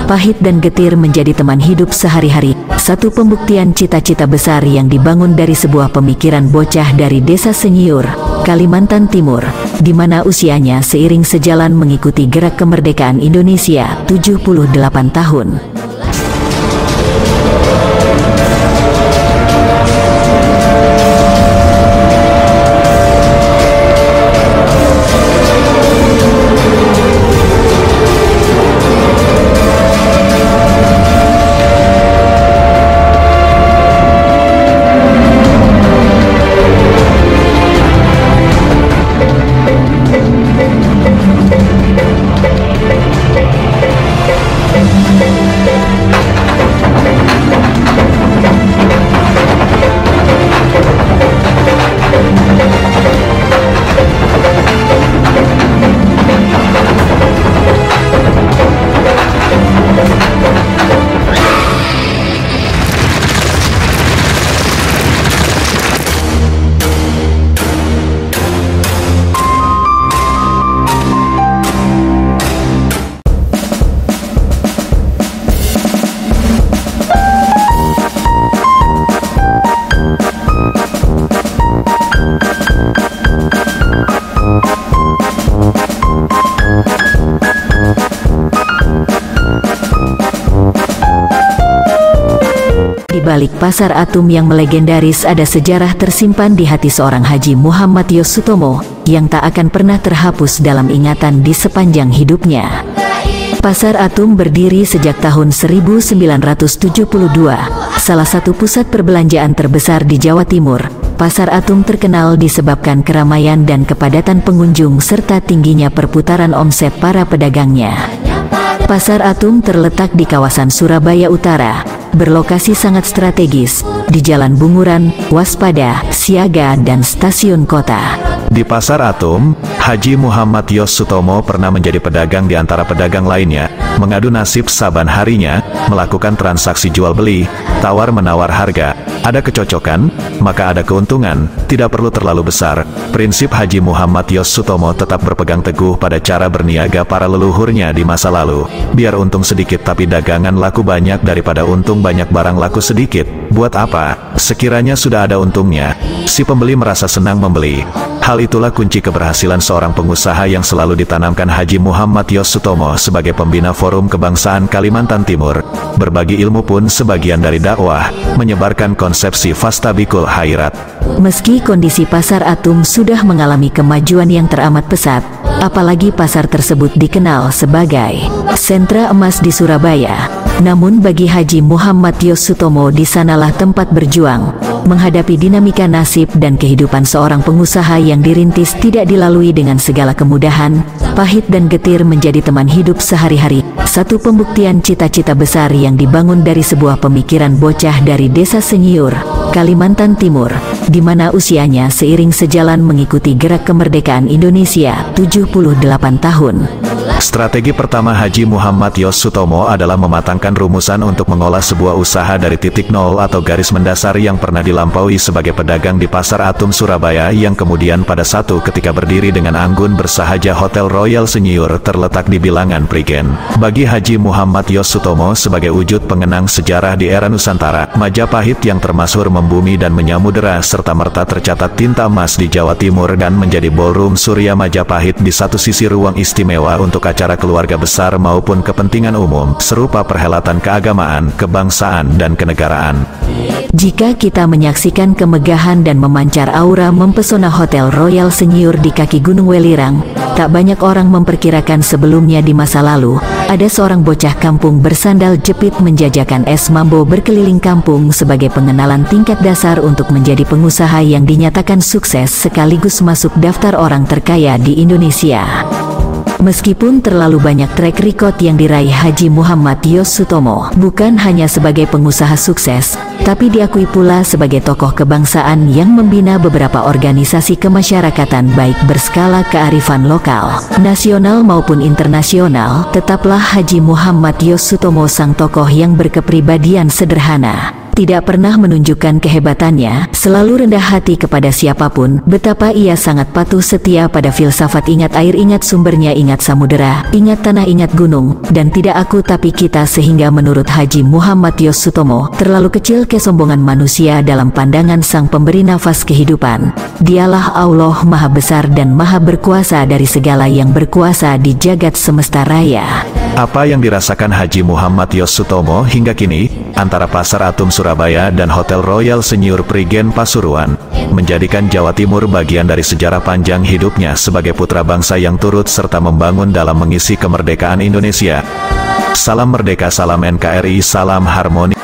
pahit dan getir menjadi teman hidup sehari-hari. Satu pembuktian cita-cita besar yang dibangun dari sebuah pemikiran bocah dari Desa Senyiur, Kalimantan Timur, di mana usianya seiring sejalan mengikuti gerak kemerdekaan Indonesia 78 tahun. Di balik Pasar Atum yang melegendaris ada sejarah tersimpan di hati seorang Haji Muhammad Yos Sutomo yang tak akan pernah terhapus dalam ingatan di sepanjang hidupnya. Pasar Atum berdiri sejak tahun 1972, salah satu pusat perbelanjaan terbesar di Jawa Timur. Pasar Atum terkenal disebabkan keramaian dan kepadatan pengunjung serta tingginya perputaran omset para pedagangnya. Pasar Atum terletak di kawasan Surabaya Utara, berlokasi sangat strategis, di Jalan Bunguran, Waspada, Siaga, dan Stasiun Kota. Di Pasar Atum, Haji Muhammad Yos Sutomo pernah menjadi pedagang di antara pedagang lainnya, mengadu nasib saban harinya, melakukan transaksi jual-beli, tawar-menawar harga. Ada kecocokan, maka ada keuntungan, tidak perlu terlalu besar. Prinsip Haji Muhammad Yos Sutomo tetap berpegang teguh pada cara berniaga para leluhurnya di masa lalu. Biar untung sedikit tapi dagangan laku banyak daripada untung banyak barang laku sedikit. Buat apa? Sekiranya sudah ada untungnya, si pembeli merasa senang membeli. Hal itulah kunci keberhasilan seorang pengusaha yang selalu ditanamkan Haji Muhammad Yos Sutomo sebagai pembina Forum Kebangsaan Kalimantan Timur. Berbagi ilmu pun sebagian dari dakwah, menyebarkan konsepsi fastabikul khairat. Meski kondisi Pasar Atum sudah mengalami kemajuan yang teramat pesat, apalagi pasar tersebut dikenal sebagai sentra emas di Surabaya. Namun bagi Haji Muhammad Yos Sutomo di sanalah tempat berjuang, menghadapi dinamika nasib dan kehidupan seorang pengusaha yang dirintis tidak dilalui dengan segala kemudahan, pahit dan getir menjadi teman hidup sehari-hari. Satu pembuktian cita-cita besar yang dibangun dari sebuah pemikiran bocah dari Desa Senyiur, Kalimantan Timur, di mana usianya seiring sejalan mengikuti gerak kemerdekaan Indonesia 78 tahun. Strategi pertama Haji Muhammad Yos Sutomo adalah mematangkan rumusan untuk mengolah sebuah usaha dari titik nol atau garis mendasar yang pernah dilampaui sebagai pedagang di Pasar Atum Surabaya yang kemudian pada satu ketika berdiri dengan anggun bersahaja Hotel Royal Senyiur terletak di bilangan Prigen. Bagi Haji Muhammad Yos Sutomo sebagai wujud pengenang sejarah di era Nusantara, Majapahit yang termasyhur membumi dan menyamudera serta-merta tercatat tinta emas di Jawa Timur dan menjadi ballroom Surya Majapahit di satu sisi ruang istimewa untuk acara keluarga besar maupun kepentingan umum, serupa perhelatan keagamaan, kebangsaan, dan kenegaraan. Jika kita menyaksikan kemegahan dan memancar aura mempesona Hotel Royal Senyiur di kaki Gunung Welirang, tak banyak orang memperkirakan sebelumnya di masa lalu, ada seorang bocah kampung bersandal jepit menjajakan es mambo berkeliling kampung sebagai pengenalan tingkat dasar untuk menjadi pengusaha yang dinyatakan sukses sekaligus masuk daftar orang terkaya di Indonesia. Meskipun terlalu banyak track record yang diraih Haji Muhammad Yos Sutomo, bukan hanya sebagai pengusaha sukses, tapi diakui pula sebagai tokoh kebangsaan yang membina beberapa organisasi kemasyarakatan baik berskala kearifan lokal, nasional maupun internasional. Tetaplah Haji Muhammad Yos Sutomo sang tokoh yang berkepribadian sederhana, Tidak pernah menunjukkan kehebatannya, selalu rendah hati kepada siapapun. Betapa ia sangat patuh setia pada filsafat ingat air, ingat sumbernya, ingat samudera, ingat tanah, ingat gunung, dan tidak aku tapi kita, sehingga menurut Haji Muhammad Yos Sutomo, terlalu kecil kesombongan manusia dalam pandangan sang pemberi nafas kehidupan. Dialah Allah Maha Besar dan Maha Berkuasa dari segala yang berkuasa di jagat semesta raya. Apa yang dirasakan Haji Muhammad Yos Sutomo hingga kini, antara Pasar Atum Surabaya dan Hotel Royal Senyur Prigen Pasuruan, menjadikan Jawa Timur bagian dari sejarah panjang hidupnya sebagai putra bangsa yang turut serta membangun dalam mengisi kemerdekaan Indonesia. Salam merdeka, salam NKRI, salam harmoni.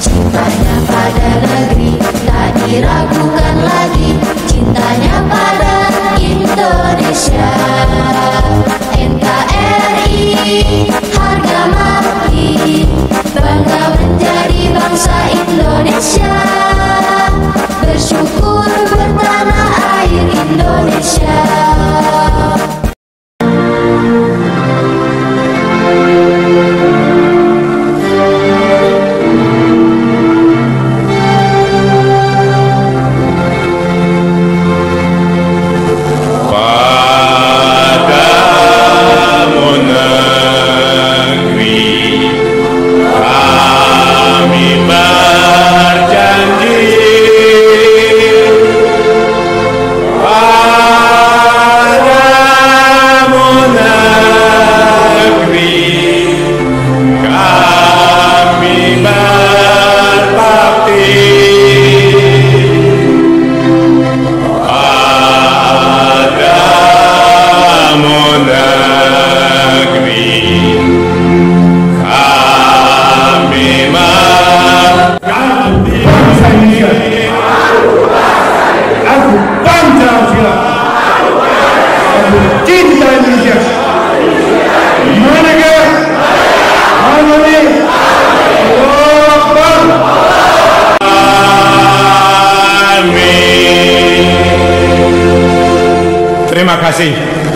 Cintanya pada negeri tak diragukan lagi, cintanya pada Indonesia. NKRI harga mati, bangga menjadi bangsa Indonesia. Bersyukur bertanah air Indonesia. Cinta Indonesia. Merdeka. Harmoni. Amin. Terima kasih.